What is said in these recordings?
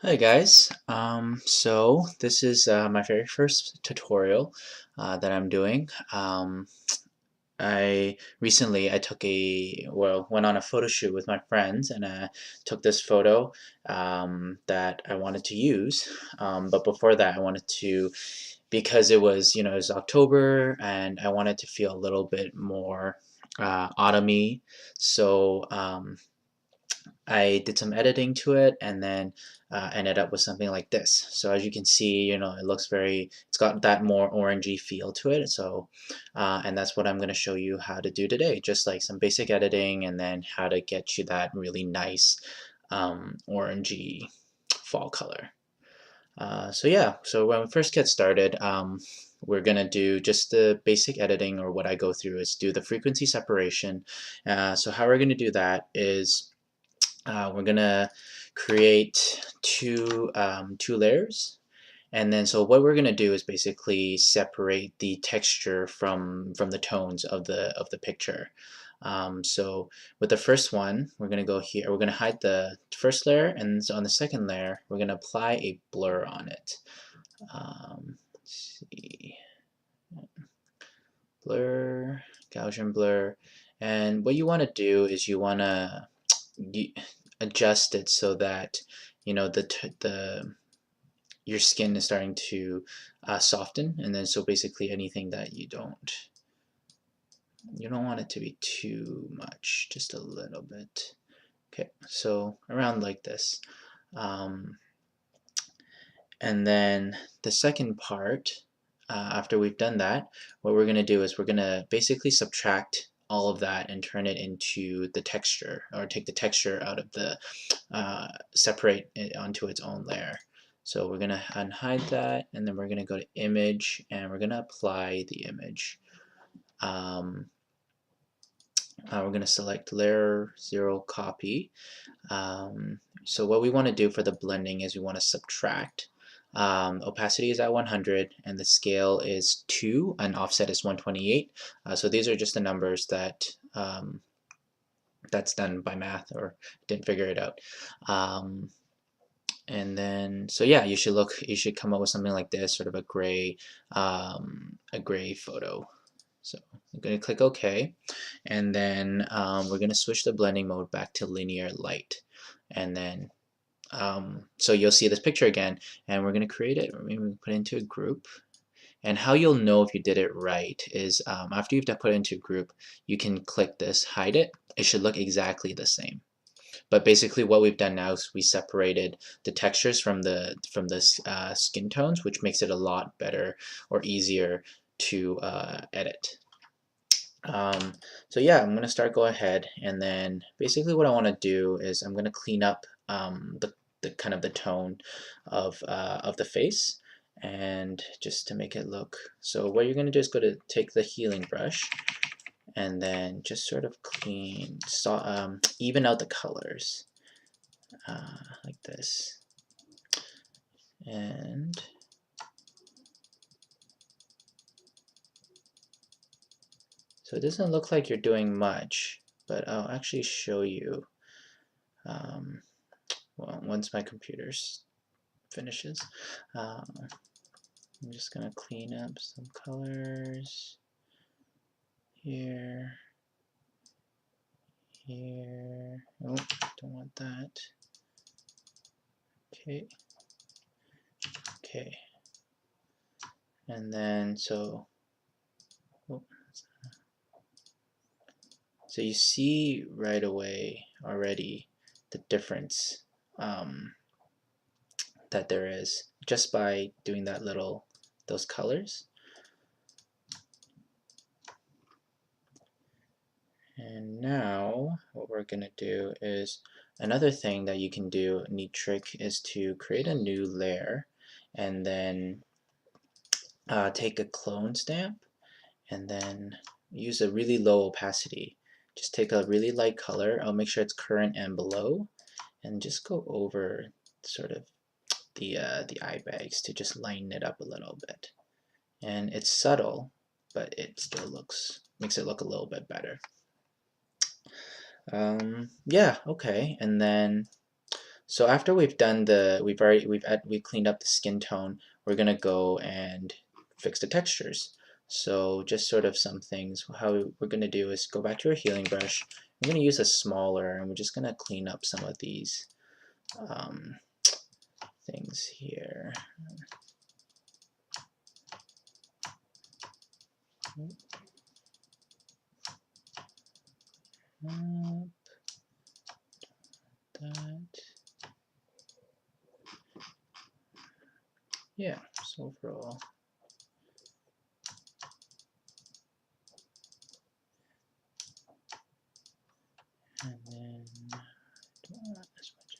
Hi guys, so this is my very first tutorial that I'm doing. I took went on a photo shoot with my friends and took this photo that I wanted to use. But before that, I wanted to, because it was October and I wanted to feel a little bit more autumny. So I did some editing to it and then ended up with something like this. So as you can see, it looks it's got that more orangey feel to it. And that's what I'm going to show you how to do today. Just like some basic editing and then how to get you that really nice orangey fall color. So yeah, so when we first get started, we're gonna do just the basic editing, or what I go through is do the frequency separation. So how we're gonna do that is we're gonna create two layers, and then so what we're gonna do is basically separate the texture from the tones of the picture. So with the first one, we're gonna go here. We're gonna hide the first layer, and so on the second layer, we're gonna apply a blur on it. Let's see, blur, Gaussian blur, and what you want to do is you want to adjust it so that the your skin is starting to soften, and then so basically anything that you don't want it to be too much, just a little bit. Okay, so around like this. Um, and then the second part, after we've done that, what we're going to do is we're going to basically subtract all of that and turn it into the texture, or take the texture out of separate it onto its own layer. So we're going to unhide that, and then we're going to go to image, and we're going to apply the image. Um, we're going to select layer 0 copy. So what we want to do for the blending is we want to subtract. Opacity is at 100 and the scale is 2 and offset is 128. So these are just the numbers that's done by math, or didn't figure it out. And then, so yeah, you should come up with something like this, sort of a gray photo. So I'm going to click OK, and then we're going to switch the blending mode back to linear light, and then so you'll see this picture again, and we're going to create it. Maybe we put it into a group. And how you'll know if you did it right is after you've put it into a group, you can click this, hide it. It should look exactly the same. But basically what we've done now is we separated the textures from the skin tones, which makes it a lot better or easier to edit. So yeah, I'm going to go ahead, and then basically what I want to do is I'm going to clean up the kind of the tone of the face, and just to make it look. So what you're going to do is take the healing brush and then just sort of even out the colors like this. And so it doesn't look like you're doing much, but I'll actually show you well, once my computer finishes. I'm just gonna clean up some colors here, here. Oh, don't want that. Okay, okay. And then oh, so you see right away already the difference that there is just by doing those colors. And now what we're going to do is another thing that you can do, a neat trick, is to create a new layer and then take a clone stamp and then use a really low opacity. Just take a really light color. I'll make sure it's current and below, and just go over sort of the eye bags to just lighten it up a little bit. And it's subtle, but it still makes it look a little bit better. Yeah, okay, and then So after we've done the, we cleaned up the skin tone, we're gonna go and fix the textures. So just sort of some things, how we're gonna do is go back to our healing brush. I'm gonna use a smaller, and we're just gonna clean up some of these um, things here. That. Yeah, so overall. And then don't want as much.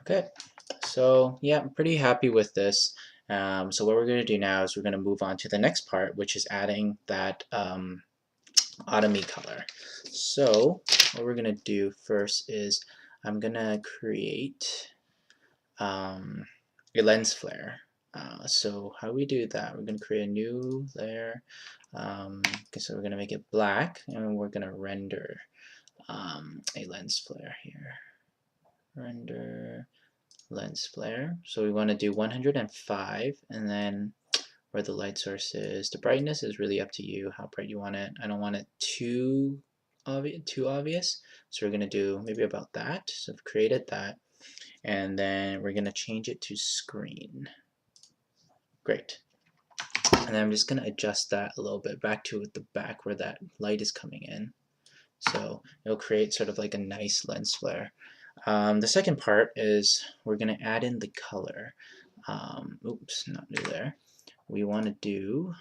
Okay, so yeah, I'm pretty happy with this. So what we're going to do now is we're going to move on to the next part, which is adding that autumny color. So what we're going to do first is I'm going to create a lens flare. So how do we do that? We're going to create a new layer. So we're going to make it black, and we're going to render a lens flare here. Render lens flare. So we want to do 105, and then where the light source is, the brightness is really up to you how bright you want it. I don't want it too obvious, so we're going to do maybe about that. So I've created that, and then we're going to change it to screen. Great. And then I'm just going to adjust that a little bit back to the back where that light is coming in. So it'll create sort of like a nice lens flare. The second part is we're going to add in the color. Oops, not new there. We want to do,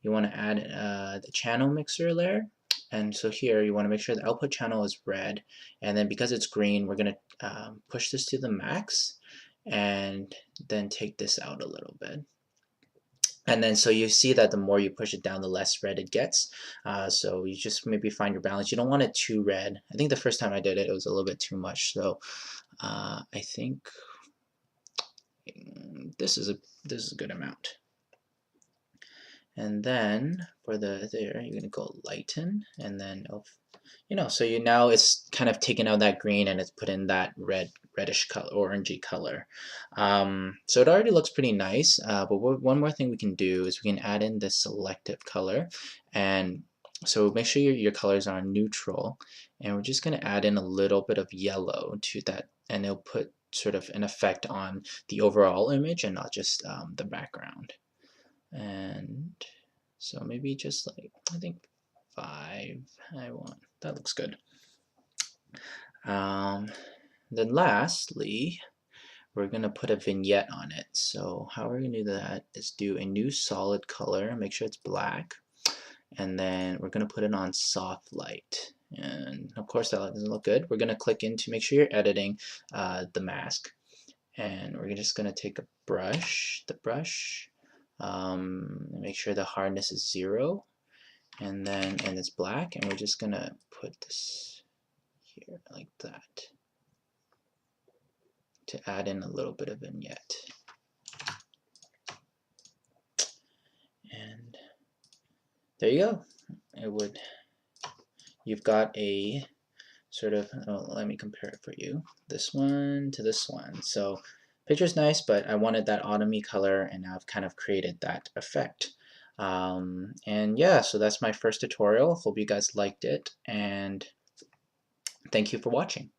you want to add the channel mixer layer. And so here you want to make sure the output channel is red. And then because it's green, we're going to push this to the max and then take this out a little bit. And then so you see that the more you push it down, the less red it gets. So you just maybe find your balance. You don't want it too red. I think the first time I did it, it was a little bit too much. So I think this is a good amount. And then for the there, you're gonna go lighten, and then so now it's kind of taken out that green and it's put in that reddish color, orangey color. So it already looks pretty nice. But one more thing we can do is we can add in this selective color, and so make sure your colors are neutral, and we're just gonna add in a little bit of yellow to that, and it'll put sort of an effect on the overall image and not just the background. And so maybe just like, I think 5 I want. That looks good. Then lastly, we're going to put a vignette on it. So how we're going to do that is do a new solid color, make sure it's black, and then we're going to put it on soft light. And of course that doesn't look good. We're going to click in to make sure you're editing the mask. And we're just going to take a brush, make sure the hardness is 0, and it's black, and we're just going to put this here like that to add in a little bit of vignette. And there you go. You've got a sort of, let me compare it for you. This one to this one. So picture's nice, but I wanted that autumny color, and now I've kind of created that effect. And yeah, so that's my first tutorial. Hope you guys liked it, and thank you for watching.